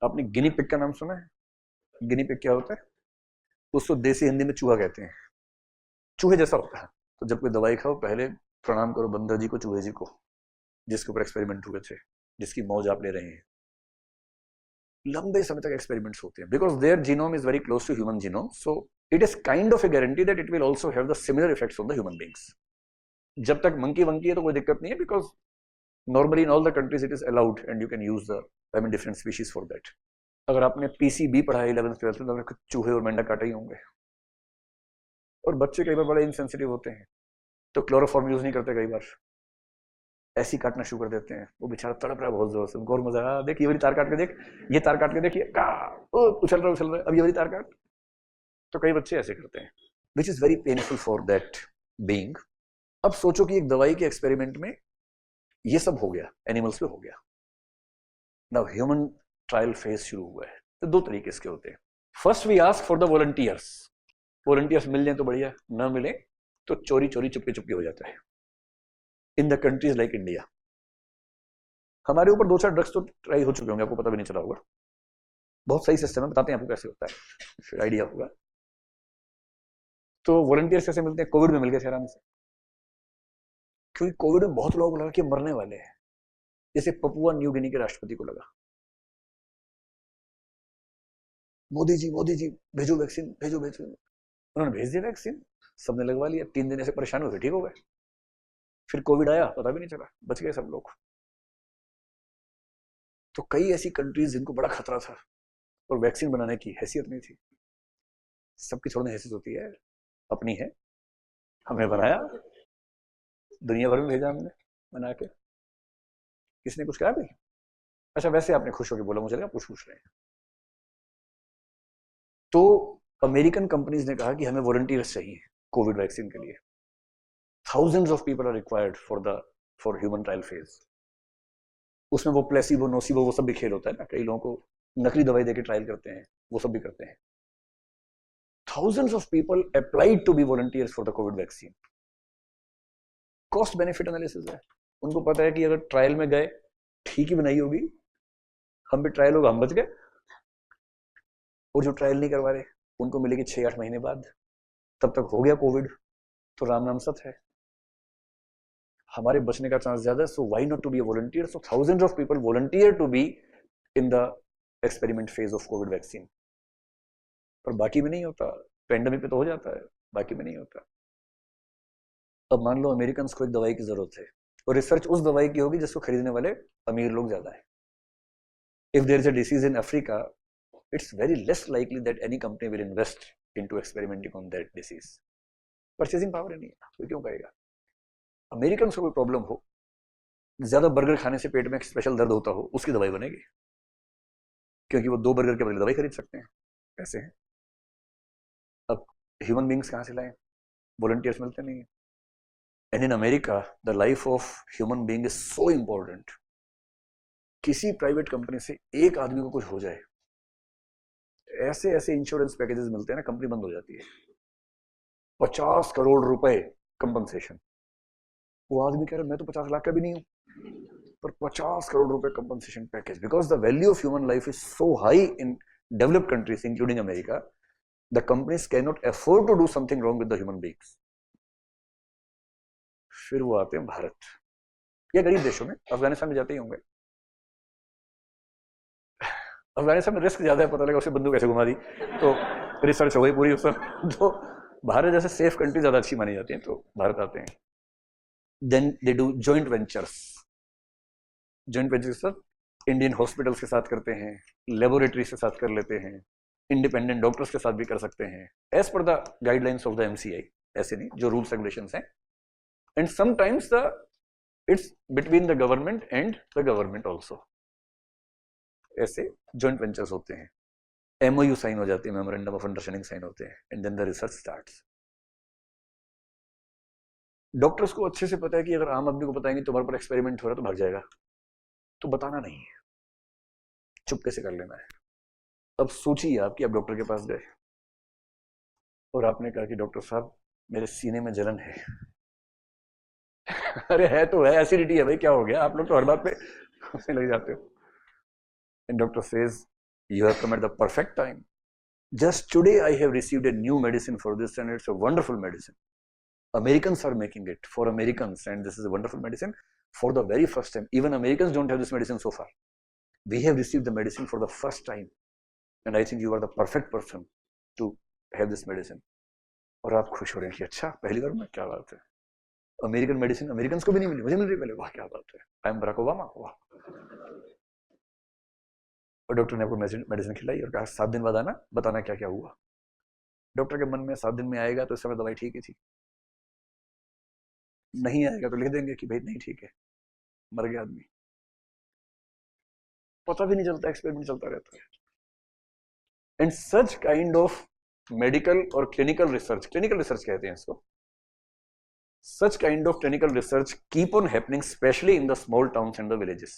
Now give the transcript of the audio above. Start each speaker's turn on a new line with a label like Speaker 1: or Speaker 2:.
Speaker 1: आपने guinea pig का नाम सुना है? गिनी पिग क्या होता है? उसको देसी हिंदी में चूहा कहते हैं। चूहे जैसा होता है। तो जब कोई दवाई खाओ पहले प्रणाम करो बंदर जी को, चूहे जी को, जिसके ऊपर एक्सपेरिमेंट हुए थे, जिसकी मौज आप ले रहे हैं। लंबे समय तक एक्सपेरिमेंट्स होते हैं because their genome is very close to human genome, so it is kind of a guarantee that it will also have the similar effects on the human beings. जब तक मंकी वंकी है तो कोई दिक्कत नहीं है, because normally in all the countries it is allowed and you can use the I mean different species for that. अगर आपने पीसीबी पढ़ा है 11th 12th में, तो आपने चूहे और मेंढक काटे ही होंगे। और बच्चे कई बार बड़े इंसेंसिटिव होते हैं, तो क्लोरोफॉर्म यूज नहीं करते, कई बार ऐसी काटना शुरू कर देते हैं। वो बेचारा तड़प रहा है बहुत जोर से, उनको और मजा आ, देख ये वाली तार काट के देख, ये तार काट के देखिए का, उछल रहा है, अब ये वाली तार काट। तो कई बच्चे ऐसे करते हैं, which is very painful for that being. अब सोचो कि एक दवाई के एक्सपेरिमेंट में ये सब हो गया, एनिमल्स पे हो गया। नाउ ह्यूमन ट्रायल फेज शुरू हुआ है। तो दो तरीके इसके होते हैं। First we ask for the volunteers. Volunteers मिल जाए तो बढ़िया, ना मिले तो चोरी चोरी चुपके चुपके हो जाता है। In the countries like India, हमारे ऊपर 2-4 ड्रग्स तो ट्राई हो चुके होंगे, आपको पता भी नहीं चला होगा। बहुत सही सिस्टम है, बताते हैं आपको कैसे होता है, फिर आइडिया होगा। तो वॉलंटियर्स कैसे मिलते हैं? कोविड में मिल गए थे आराम से, क्योंकि कोविड में बहुत लोगों को लगा कि मरने वाले हैं। जैसे पपुआ न्यू गिनी के राष्ट्रपति को लगा, मोदी जी भेजो वैक्सीन, भेजो भेजो। उन्होंने भेज दिया वैक्सीन, सबने लगवा लिया, 3 दिन ऐसे परेशान हुए, ठीक हो गए। फिर कोविड आया, पता भी नहीं चला, बच गए सब लोग। तो कई ऐसी कंट्रीज जिनको बड़ा खतरा था और वैक्सीन बनाने की हैसियत नहीं थी। सबकी थोड़ी हैसियत होती है, अपनी है, हमने बनाया, दुनिया भर में भेजा हमने बना के। किसने कुछ कहा भाई? अच्छा वैसे आपने खुश होकर बोला, मुझे लगा पूछ रहे हैं। तो अमेरिकन कंपनीज ने कहा कि हमें वॉलंटियर्स चाहिए कोविड वैक्सीन के लिए। Thousands of people are required for human trial phase. उसमें वो प्लेसिबो नोसिबो वो सब भी खेल होता है ना, कई लोगों को नकली दवाई देके ट्रायल करते हैं, वो सब भी करते हैं। Thousands of people applied to be volunteers for the covid vaccine. Cost benefit analysis है, उनको पता है कि अगर ट्रायल में गए, ठीक ही बनाई होगी, हम भी ट्रायल होगा, हम बच गए, और जो ट्रायल नहीं करवा रहे उनको मिलेगी 6-8 महीने बाद, तब तक हो गया कोविड, तो राम नाम सत है, हमारे बचने का चांस ज्यादा है। So why not to be a volunteer? So thousands of people volunteer to be in the experiment phase of covid vaccine. पर बाकी में नहीं होता, पेंडेमिक पे तो हो जाता है, बाकी में नहीं होता। अब मान लो अमेरिकन को एक दवाई की जरूरत है, और रिसर्च उस दवाई की होगी जिसको खरीदने वाले अमीर लोग ज्यादा है। If there is a disease in Africa, it's very less likely that any company will invest into experimenting on that disease. Purchasing power ही नहीं है, तो क्यों करेगा? अमेरिकन को कोई प्रॉब्लम हो, ज्यादा बर्गर खाने से पेट में स्पेशल दर्द होता हो, उसकी दवाई बनेगी, क्योंकि वो 2 बर्गर के बदले दवाई खरीद सकते हैं, ऐसे हैं। अब ह्यूमन बींग्स कहाँ से लाएं? वॉलंटियर्स मिलते नहीं है। And in America the life of human being is so important, किसी प्राइवेट कंपनी से एक आदमी को कुछ हो जाए, ऐसे ऐसे इंश्योरेंस पैकेजेस मिलते हैं ना, कंपनी बंद हो जाती है। 50 करोड़ रुपए कंपनसेशन। वो आदमी कह रहा है मैं तो 50 लाख का भी नहीं हूं, पर 50 करोड़ रुपए compensation package, because the value of human life is so high in developed countries including America, the companies can not afford to do something wrong with the human beings. फिर वो आते हैं भारत या गरीब देशों में, अफगानिस्तान में जाते ही होंगे। अफगानिस्तान में रिस्क ज्यादा है, पता लगा उसे बंदूक कैसे घुमा दी, तो रिसर्च हो गई पूरी उस पर। तो भारत जैसे सेफ कंट्री ज्यादा अच्छी मानी जाती है, तो भारत आते हैं। Then they do joint ventures. Joint ventures sir Indian hospitals के साथ करते हैं, लेबोरेटरीज के साथ कर लेते हैं, इंडिपेंडेंट डॉक्टर्स के साथ भी कर सकते हैं, as per the guidelines of the MCI, ऐसे नहीं जो रूल्स रेगुलेशंस हैं। And sometimes the its between the government and the government also, ऐसे जॉइंट वेंचर्स होते हैं। एमओयू साइन हो जाती है, मेमोरेंडम ऑफ अंडरस्टैंडिंग साइन होते हैं, and then the research starts. Doctors को अच्छे से पता है कि अगर आम आदमी को बताएंगे तुम्हारे पर एक्सपेरिमेंट हो रहा है तो भाग जाएगा, तो बताना नहीं है, चुप कैसे कर लेना है। अब सोचिए आप कि आप डॉक्टर के पास गए और आपने कहा कि डॉक्टर साहब मेरे सीने में जलन है। अरे है तो है, एसिडिटी है भाई, क्या हो गया? आप लोग तो हर बात पे हंसने लग जाते हो। And doctor says You have come at the perfect time. Just today I have received a new medicine for this, and it's a wonderful medicine. Americans are making it for Americans, and this is a wonderful medicine for the very first time. Even Americans don't have this medicine so far. We have received the medicine for the first time, and I think you are the perfect person to have this medicine. और आप खुश हो रहे हैं कि अच्छा पहली बार में, क्या बात है, अमेरिकन मेडिसिन अमेरिकन को भी नहीं मिली, मुझे मिल रही पहले, वाह क्या बात है, आई एम बराक ओबामा, वाह। और डॉक्टर ने आपको मेडिसिन खिलाई और कहा 7 दिन बाद आना, बताना क्या क्या हुआ। डॉक्टर के मन में 7 दिन में आएगा तो इस समय दवाई ठीक ही थी, नहीं आएगा तो लिख देंगे कि भाई नहीं ठीक है, मर गया आदमी। पता भी नहीं चलता, एक्सपेरिमेंट चलता रहता है। And such kind of medical और क्लिनिकल रिसर्च कहते हैं इसको, such kind of clinical research keep on happening, especially in the small towns and the villages.